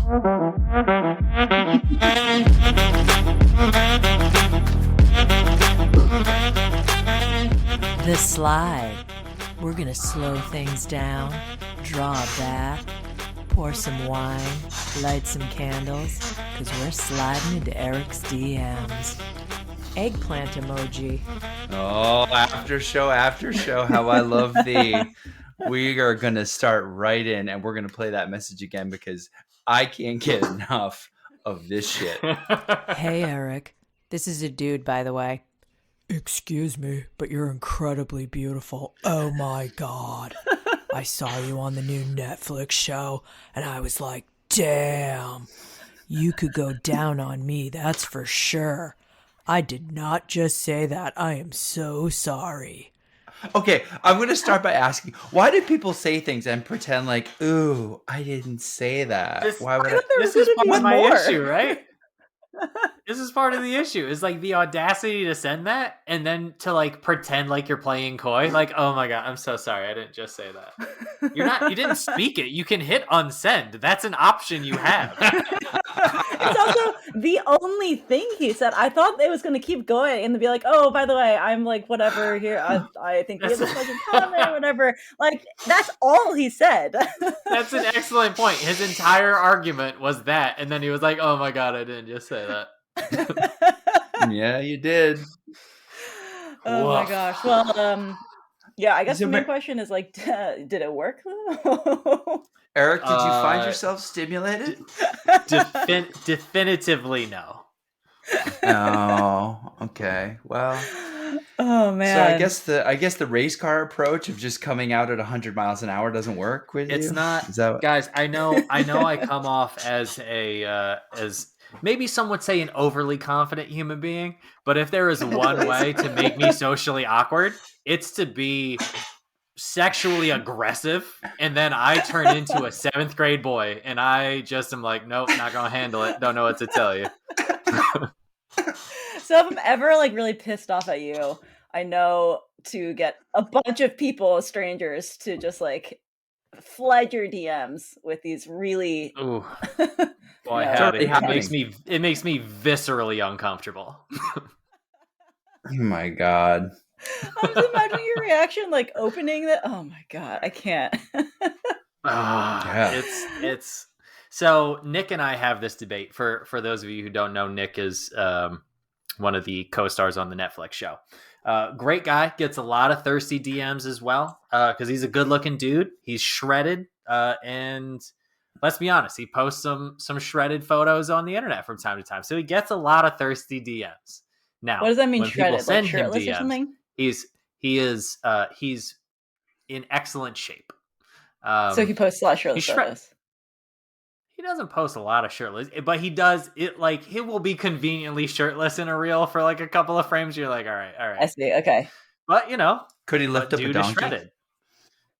The Slide. We're gonna slow things down, draw a bath, pour some wine, light some candles, because we're sliding into Erik's DMs. Eggplant emoji. Oh, after show, how I love thee. We are going to start right in, and we're going to play that message again because I can't get enough of this shit. Hey, Erik. This is a dude, by the way. Excuse me, but you're incredibly beautiful. Oh my God. I saw you on the new Netflix show, and I was like, damn. You could go down on me, that's for sure. I did not just say that. I am so sorry. Okay, I'm going to start by asking, why do people say things and pretend like, ooh, I didn't say that? Why would This is part of my issue, right? This is part of the issue. Is like the audacity to send that and then to like pretend like you're playing coy. Like, oh my God, I'm so sorry. I didn't just say that. You didn't speak it. You can hit unsend. That's an option you have. It's also the only thing he said. I thought it was going to keep going and be like, oh, by the way, I'm like, whatever here. I think we have this in common or whatever. Like, that's all he said. That's an excellent point. His entire argument was that. And then he was like, oh my God, I didn't just say that. Yeah, you did. Oh my gosh. Well, yeah, I guess the main question is like, did it work? Erik, did you find yourself stimulated? Definitively no. Oh, okay. Well, oh man. So I guess the race car approach of just coming out at 100 miles an hour doesn't work with you. It's not, guys. I know. I come off as as maybe some would say an overly confident human being, but if there is one way to make me socially awkward, it's to be sexually aggressive, and then I turn into a 7th grade boy, and I just am like, nope, not gonna handle it. Don't know what to tell you. So if I'm ever like really pissed off at you, I know to get a bunch of people, strangers, to just like flood your DMs with these really. Ooh. Well, I have it. It makes me viscerally uncomfortable. Oh my God. I'm just imagining your reaction, like opening that. Oh my God, I can't. Yeah. It's so Nick and I have this debate. For those of you who don't know, Nick is one of the co-stars on the Netflix show. Great guy, gets a lot of thirsty DMs as well because he's a good-looking dude. He's shredded, and let's be honest, he posts some shredded photos on the internet from time to time. So he gets a lot of thirsty DMs. Now, what does that mean? When shredded, people send like him shirtless DMs, or something? He's in excellent shape. So he posts a lot of shirtless photos. He doesn't post a lot of shirtless, but he does it. Like, he will be conveniently shirtless in a reel for like a couple of frames. You're like, all right. I see. Okay. But you know, could he lift up a donkey? Shredded.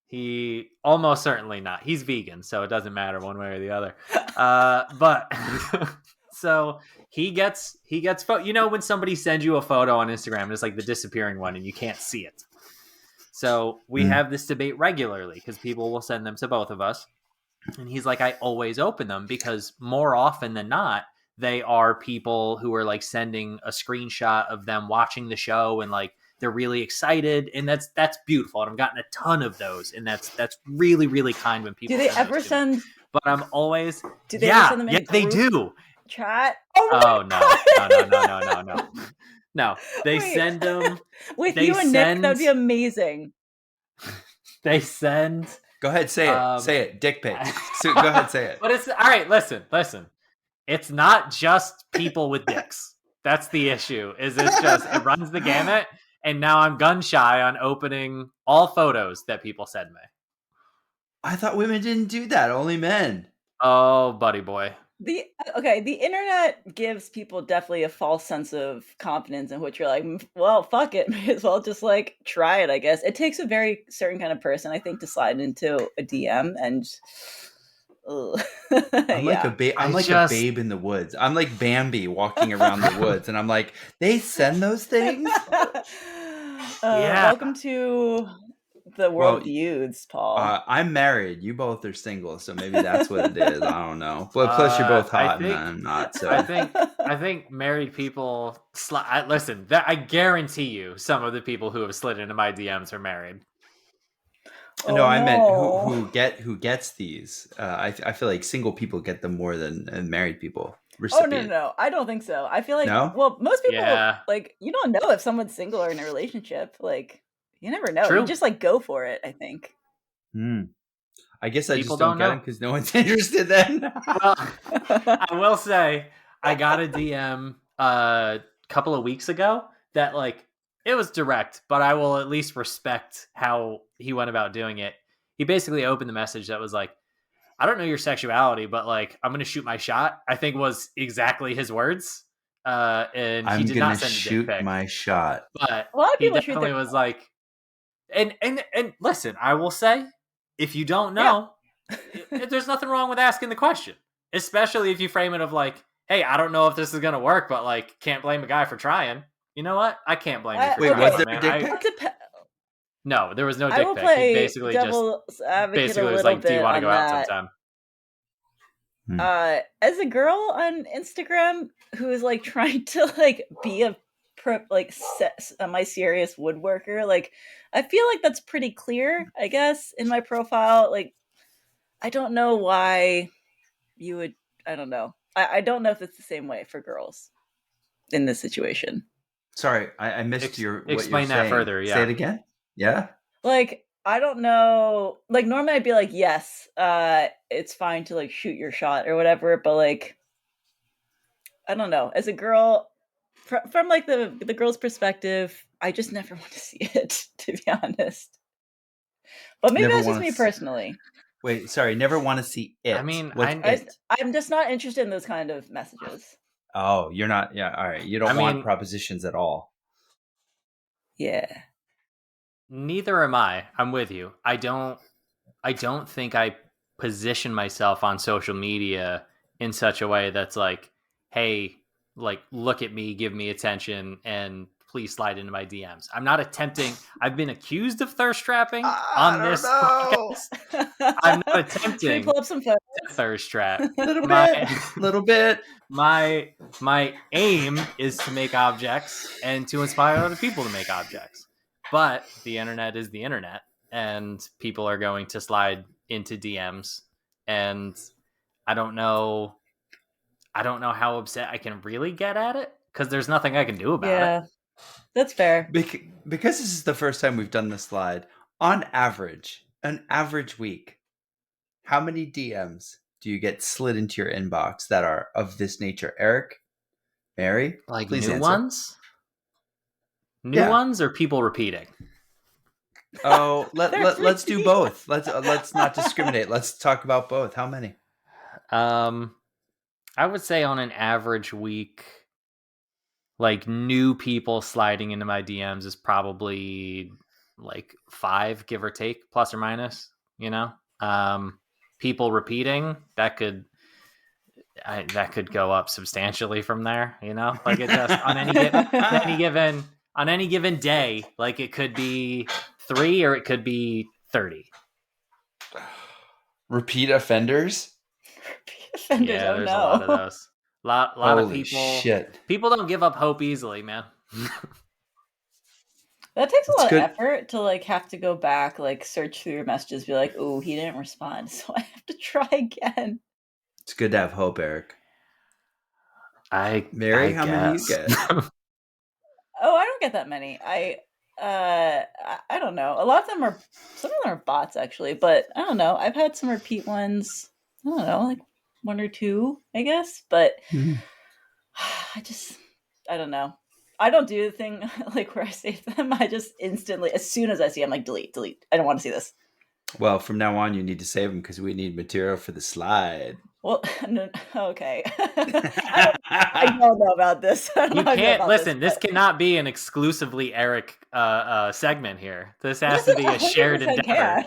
He almost certainly not. He's vegan, so it doesn't matter one way or the other. But so he gets you know, when somebody sends you a photo on Instagram, it's like the disappearing one, and you can't see it. So we have this debate regularly because people will send them to both of us. And he's like, I always open them because more often than not, they are people who are like sending a screenshot of them watching the show and like they're really excited, and that's beautiful. And I've gotten a ton of those, and that's really, really kind when people. Do they ever send? But I'm always. Do they ever send them in yeah, they do. Chat. Oh no. No, they send them with you and Nick. That'd be amazing. They send. Go ahead, say it. Say it. Dick pics. So, go ahead, say it. But it's all right. Listen. It's not just people with dicks. That's the issue. It runs the gamut, and now I'm gun shy on opening all photos that people send me. I thought women didn't do that. Only men. Oh, buddy boy. The internet gives people definitely a false sense of confidence in which you're like, well, fuck it, may as well just like try it, I guess. It takes a very certain kind of person, I think, to slide into a DM, and I'm like a babe in the woods. I'm like Bambi walking around the woods, and I'm like, they send those things? Welcome to the world Well, youths, Paul. I'm married. You both are single, so maybe that's what it is. I don't know. But plus, you're both hot, and I'm not. So I think married people. Listen, I guarantee you, some of the people who have slid into my DMs are married. no, I meant no. who gets these. I feel like single people get them more than married people. Oh no! I don't think so. I feel like well, most people like you don't know if someone's single or in a relationship. Like you never know. True. You just like go for it. I think. I guess I People just don't get them because no one's interested. Then. Well, I will say I got a DM a couple of weeks ago that like it was direct, but I will at least respect how he went about doing it. He basically opened the message that was like, I don't know your sexuality, but like I'm gonna shoot my shot. I think was exactly his words. And he did not send a dick pic. My shot. But a lot of he people definitely was like, and listen, I will say, if you don't know, there's nothing wrong with asking the question, especially if you frame it of like, hey, I don't know if this is gonna work, but like, can't blame a guy for trying. You know what? I can't blame you for trying. Was there a dick pic? No, there was no dick pic. He basically was like, do you want to go out sometime? As a girl on Instagram who is like trying to like be a semi-serious woodworker, like I feel like that's pretty clear, I guess, in my profile. Like I don't know why you would. I don't know. I don't know if it's the same way for girls in this situation. Sorry, I missed your. Explain that further. Yeah. Say it again. Yeah. Like I don't know. Like normally I'd be like, yes, it's fine to like shoot your shot or whatever. But like, I don't know. As a girl, from like the girl's perspective, I just never want to see it, to be honest. But maybe that's just me personally. Wait, sorry, never want to see it. I mean, I'm just not interested in those kind of messages. Oh, you're not. Yeah, all right. You don't want propositions at all. Yeah. Neither am I. I'm with you. I don't think I position myself on social media in such a way that's like, hey, like look at me, give me attention, and please slide into my DMs. I'm not attempting. I've been accused of thirst trapping on this podcast. I'm not attempting. Should we pull up some photos? Thirst trap. Little bit. My aim is to make objects and to inspire other people to make objects. But the internet is the internet, and people are going to slide into DMs, and I don't know how upset I can really get at it because there's nothing I can do about it. Yeah, that's fair. Because this is the first time we've done this slide, on average, an average week, how many DMs do you get slid into your inbox that are of this nature? Eric? Mary? Like please new answer. Ones? New ones or people repeating? Oh, let's do both. Let's not discriminate. Let's talk about both. How many? I would say on an average week, like new people sliding into my DMs is probably like 5, give or take, plus or minus. You know, people repeating that could go up substantially from there. You know, like it just on any given day, like it could be 3 or it could be 30. Repeat offenders? Yeah, there's a lot of those. Lot of people. Shit. People don't give up hope easily, man. That takes a lot of effort to like have to go back, like search through your messages, be like, "Oh, he didn't respond, so I have to try again." It's good to have hope, Eric. Mary, how many you get? Oh, I don't get that many. I don't know. A lot of them some of them are bots actually, but I don't know. I've had some repeat ones. I don't know, like 1 or 2, I guess. But I don't know. I don't do the thing like where I save them. I just instantly, as soon as I see, I'm like, delete. I don't want to see this. Well, from now on, you need to save them because we need material for the slide. Well, no, okay. I don't know about this. You can't listen. This cannot be an exclusively Erik segment here. This has to be a shared endeavor.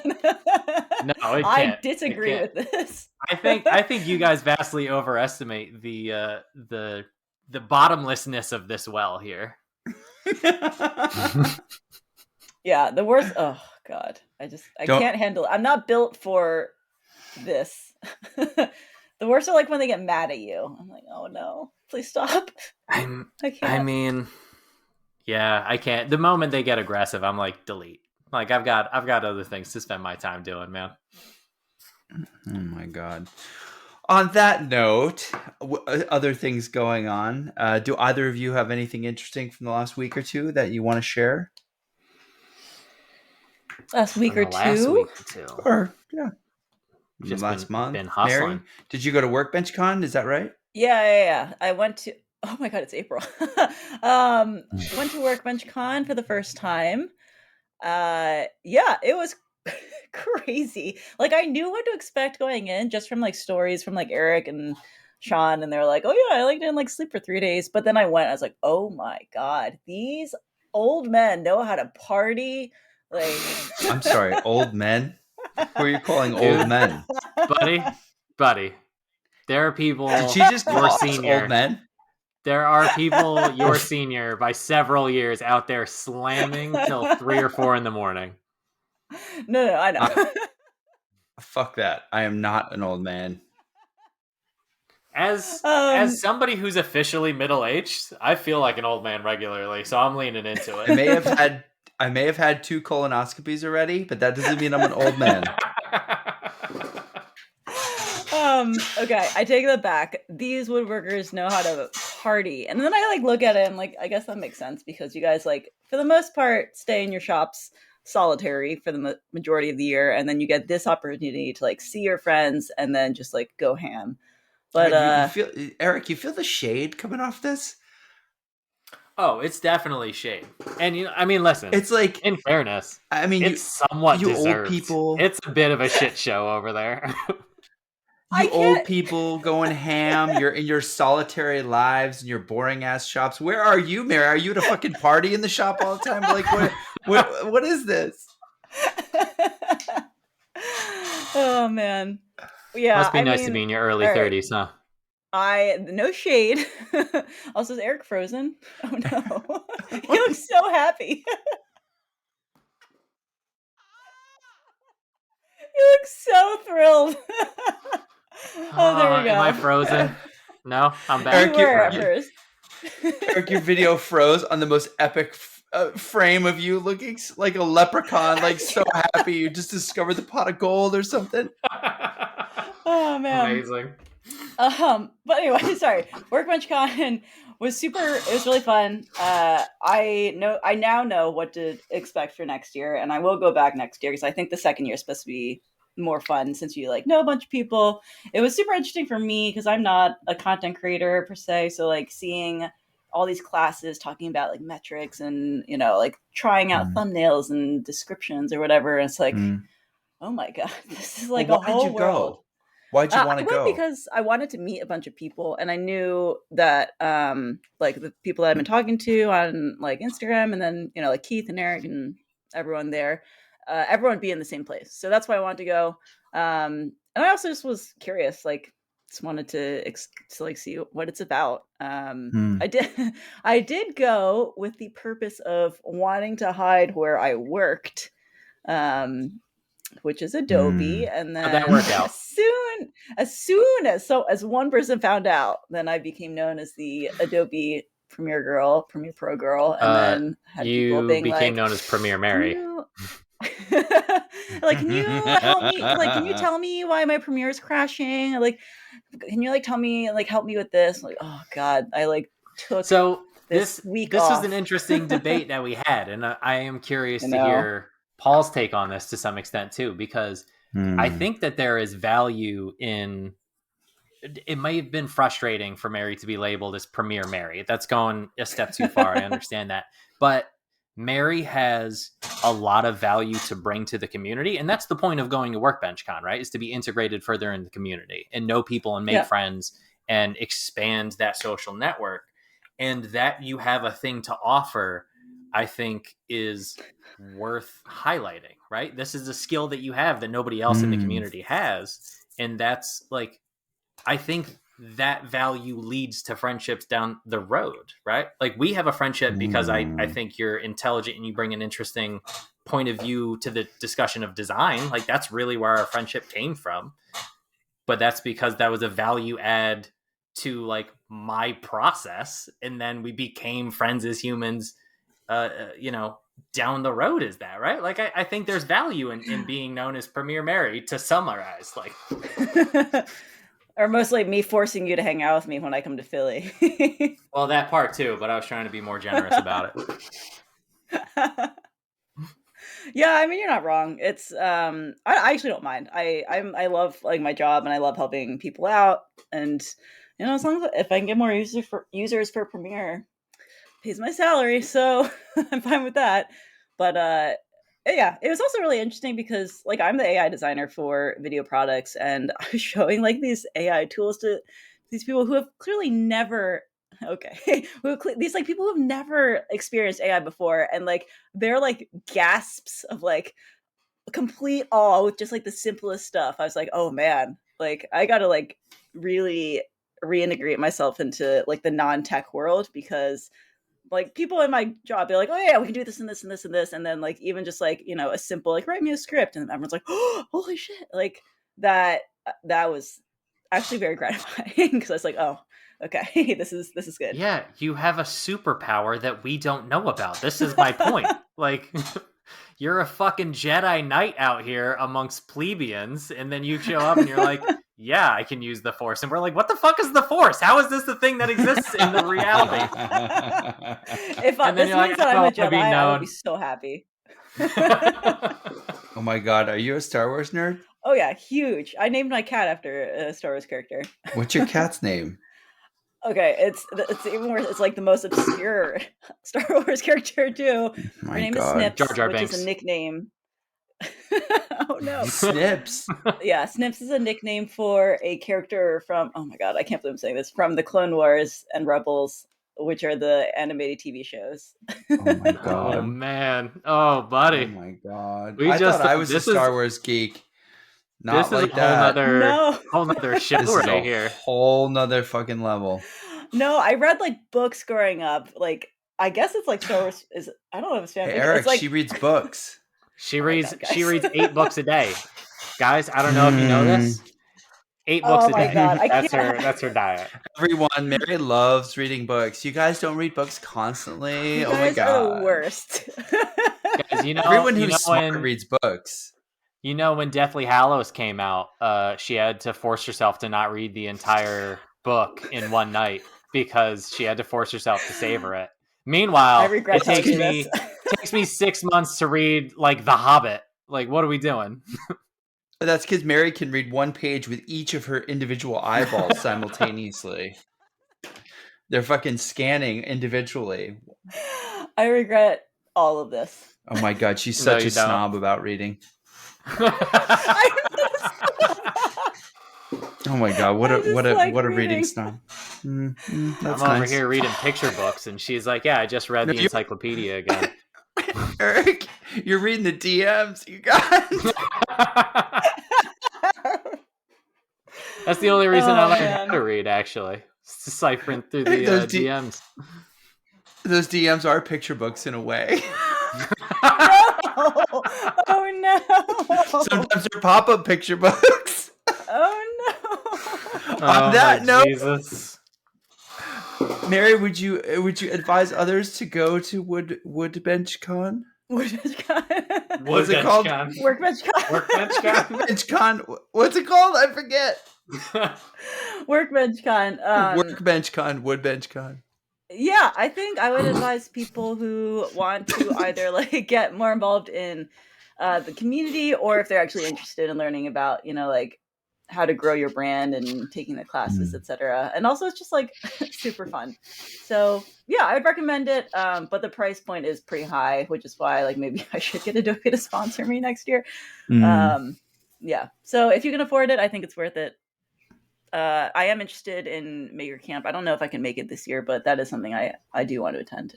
No, it can't. I disagree with this. I think you guys vastly overestimate the bottomlessness of this well here. Yeah, the worst. Oh God, I Don't- can't handle it. I'm not built for this. The worst are like when they get mad at you. I'm like, oh no, please stop. I can't. I mean, yeah, I can't. The moment they get aggressive, I'm like, delete. Like I've got other things to spend my time doing, man. Oh my God. On that note, other things going on. Do either of you have anything interesting from the last week or two that you want to share? Last week or Last two? week or two. Or, yeah. Just last month. been hustling. Mary, did you go to Workbench Con? Is that right? Yeah. I went to. Oh my God, it's April. Went to Workbench Con for the first time. Yeah, it was crazy. Like I knew what to expect going in just from like stories from like Erik and Sean, and they're like, oh yeah, I like didn't like sleep for 3 days. But then I went, I was like, oh my God, these old men know how to party. Like I'm sorry, old men? Who are you calling old men? buddy. There are people Did she just your call us senior. old men? There are people your senior by several years out there slamming till 3 or 4 in the morning. No, I know. Fuck that. I am not an old man. As somebody who's officially middle-aged, I feel like an old man regularly, so I'm leaning into it. I may have had 2 colonoscopies already, but that doesn't mean I'm an old man. Okay, I take that back. These woodworkers know how to party. And then I like look at it and like I guess that makes sense because you guys like for the most part stay in your shops solitary for the majority of the year, and then you get this opportunity to like see your friends and then just like go ham. But you feel, Erik, you feel the shade coming off this? Oh, it's definitely shade. And I mean, listen, it's like, in fairness, I mean, it's somewhat you deserved. Old people. It's a bit of a shit show over there. You old people going ham. You're in your solitary lives and your boring ass shops. Where are you, Mary? Are you at a fucking party in the shop all the time? Like, what is this? Oh man, yeah. Must be nice to be in your early 30s, huh? No shade. Also, is Erik frozen? Oh no, he looks so happy. He looks so thrilled. Oh, there we go. Am I frozen? No, I'm back. You were at first. Erik, your video froze on the most epic frame of you looking like a leprechaun, like so happy you just discovered the pot of gold or something. Oh man, amazing. But anyway, sorry. Workbench Con was super. It was really fun. I now know what to expect for next year, and I will go back next year because I think the second year is supposed to be more fun since you like know a bunch of people. It was super interesting for me because I'm not a content creator per se, so like seeing all these classes talking about like metrics and like trying out thumbnails and descriptions or whatever, and it's like oh my God, this is like a whole world. Why'd you want to go? Because I wanted to meet a bunch of people, and I knew that like the people that I've been talking to on like Instagram, and then like Keith and Erik and everyone there, everyone be in the same place. So that's why I wanted to go. And I also just was curious, like just wanted to like see what it's about. I did go with the purpose of wanting to hide where I worked. Which is Adobe, and then how'd that work out? as one person found out, then I became known as the Adobe Premiere Pro girl, and then had people being became known as Premiere Mary. Like, can you help me? Like, can you tell me why my Premiere is crashing? Like, can you like tell me like help me with this? Like, oh God, I like took this week off. This was an interesting debate that we had, and I am curious to hear Paul's take on this to some extent too, because I think that there is value in. It may have been frustrating for Mary to be labeled as Premiere Mary. That's going a step too far. I understand that, but Mary has a lot of value to bring to the community, and that's the point of going to Workbench Con, right? Is to be integrated further in the community and know people and make friends and expand that social network. And that you have a thing to offer, I think, is worth highlighting, right? This is a skill that you have that nobody else in the community has. And that's like, I think that value leads to friendships down the road, right? Like we have a friendship because I think you're intelligent and you bring an interesting point of view to the discussion of design. Like that's really where our friendship came from. But that's because that was a value add to like my process. And then we became friends as humans, down the road. Is that right? Like, I think there's value in being known as Premier Mary, to summarize. Like, or mostly me forcing you to hang out with me when I come to Philly. well, that part too, but I was trying to be more generous about it. Yeah, I mean, you're not wrong. It's I actually don't mind. I love like my job, and I love helping people out. And as long as if I can get more users for Premiere, pays my salary, so I'm fine with that. But yeah, it was also really interesting because like I'm the AI designer for video products, and I was showing like these AI tools to these people who have clearly never these like people who have never experienced AI before, and like they're like gasps of like complete awe with just like the simplest stuff. I was like, oh man, like I gotta like really reintegrate myself into like the non-tech world, because like people in my job, they're like, oh yeah, we can do this and this and this and this, and then like even just like a simple like write me a script, and everyone's like, oh holy shit, like that was actually very gratifying because I was like, oh okay, this is good. Yeah, you have a superpower that we don't know about. This is my point. Like, you're a fucking Jedi Knight out here amongst plebeians, and then you show up and you're like, yeah, I can use the Force. And we're like, what the fuck is the Force? How is this the thing that exists in the reality? If this means that I'm a Jedi, I would be so happy. Oh my god, are you a Star Wars nerd? Oh yeah, huge. I named my cat after a Star Wars character. What's your cat's name? Okay, it's even worse. It's like the most obscure Star Wars character too. Her name is Snips, Jar Jar which Binks. is a nickname. Oh no, Snips. Yeah, Snips is a nickname for a character from, oh my god, I can't believe I'm saying this, from the Clone Wars and Rebels, which are the animated TV shows. Oh my god. Oh man. Oh buddy. Oh my god. I thought I was a Star Wars geek. Not this like is that. Whole nother show This is right a here. whole nother fucking level. No, I read like books growing up. Like I guess it's like Star Wars is, I don't know if it's fan. Hey, Eric, it's like, she reads books. She Oh my reads God, guys. she reads 8 books a day. Guys, I don't know if you know this. 8 books Oh a my day. God, I That's can't. that's her diet. Everyone, Mary loves reading books. You guys don't read books constantly. You Oh my guys are the god. worst. Guys, Everyone who's smart when reads books. when Deathly Hallows came out, she had to force herself to not read the entire book in one night because she had to force herself to savor it. Meanwhile, I regret it takes telling me you this. takes me 6 months to read like The Hobbit. Like, what are we doing? But that's because Mary can read one page with each of her individual eyeballs simultaneously. They're fucking scanning individually. I regret all of this. Oh my god, she's No, such you a don't. snob about reading. I Oh my god, what I a just what a like what a reading reading. snob. That's I'm over nice. here reading picture books, and she's like, "Yeah, I just read No, the you- encyclopedia again." Eric, you're reading the DMs, you guys. That's the only reason I Oh, learned man. how to read, actually. It's deciphering through the Those D- DMs. Those DMs are picture books in a way. No! Oh no! Sometimes they're pop-up picture books. Oh no! On that my note, Jesus. Mary, would you advise others to go to Woodbench Con? Workbench Con. What's it called? Workbench Con. Workbench Con? Woodbench Con. What's it called? I forget. Workbench Con. Workbench Con. Woodbench Con. Yeah, I think I would advise people who want to either like get more involved in the community, or if they're actually interested in learning about, like how to grow your brand and taking the classes, etc. And also it's just like super fun. So yeah, I would recommend it. But the price point is pretty high, which is why like maybe I should get Adobe to sponsor me next year. Yeah. So if you can afford it, I think it's worth it. I am interested in Maker Camp. I don't know if I can make it this year, but that is something I do want to attend.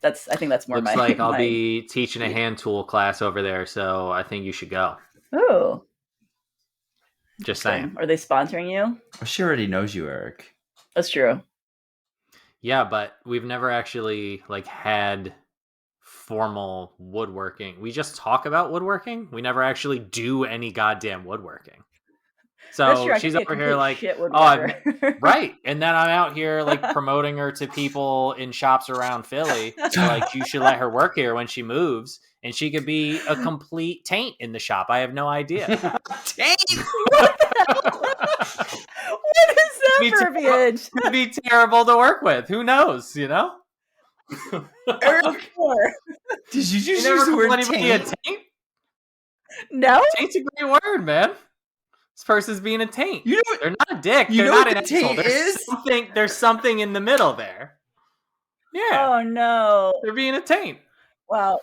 I think that's more Looks my. like I'll be teaching a hand tool class over there, so I think you should go. Oh, Just saying. Are they sponsoring you? She already knows you, Eric. That's true. Yeah, but we've never actually like had formal woodworking. We just talk about woodworking. We never actually do any goddamn woodworking. That's So true. I she's could be a over here complete like, shit oh, I've woodworker. right. And then I'm out here like promoting her to people in shops around Philly. So, like, you should let her work here when she moves, and she could be a complete taint in the shop. I have no idea. Taint. What is that Be verbiage? It'd be terrible to work with. Who knows? You know? Eric, Sure. did you You just never use the call word anybody a taint? taint? No? Taint's a great word, man. This person's being a taint. You know, They're not a dick. you They're know not what an the asshole. taint is? There's something in the middle there. Yeah, Oh no. they're being a taint. Wow.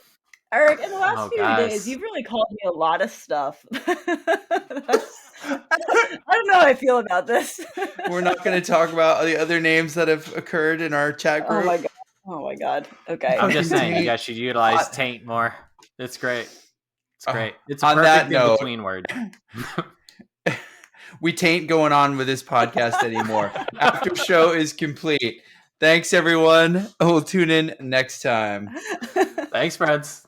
Eric, in the last Oh, few guys. days, you've really called me a lot of stuff. I don't know how I feel about this. We're not going to talk about the other names that have occurred in our chat Oh group. my god. Oh my god. Okay. I'm just saying, you Taint. guys should utilize taint more. It's great. It's great. It's a On that perfect note- in-between word. We tain't going on with this podcast anymore. After show is complete. Thanks, everyone. We'll tune in next time. Thanks, friends.